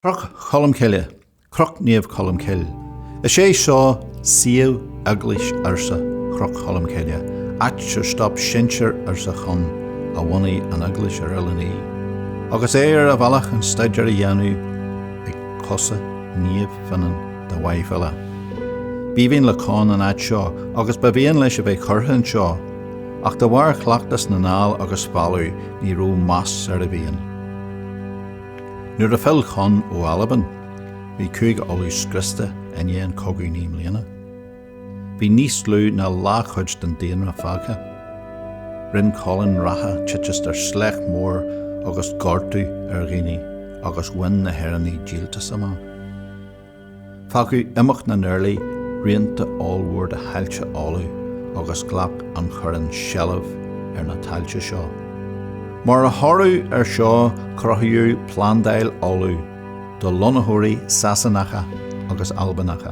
Croc cholam ceile, croc níomh cholam ceil. Is sé seo síl aglis arsa croc cholam ceile. At se stop sinseir arsa chun a bhainaí an aglis ar eilení. Agus éir a bhealach an staidir a dhéanú ag cosa níomh fanan de waifela. Bhíhín le con an at seo, agus ba bhíon leis a bheith churtha seo, ach de bhar chleachtas na nál agus fallú ní ró más ar a bhíon. Nuair a fel chun ó Alban, bhí cúig olú scrista aine an cogadh níom léana. Bhí níos lú na láchuid den déanra fácha. Rinn Colin ratha Chichester slech mór agus gortú ar ghaoine agus win na heraní díalta sama. Fágu imach na nurlaí rialta allmhór de hailte álu agus glap an churann shellah ar na tailte seo. Mar a thorú ar seo crothaíú plandail álu do lonathirí Sasanacha agus Albanacha.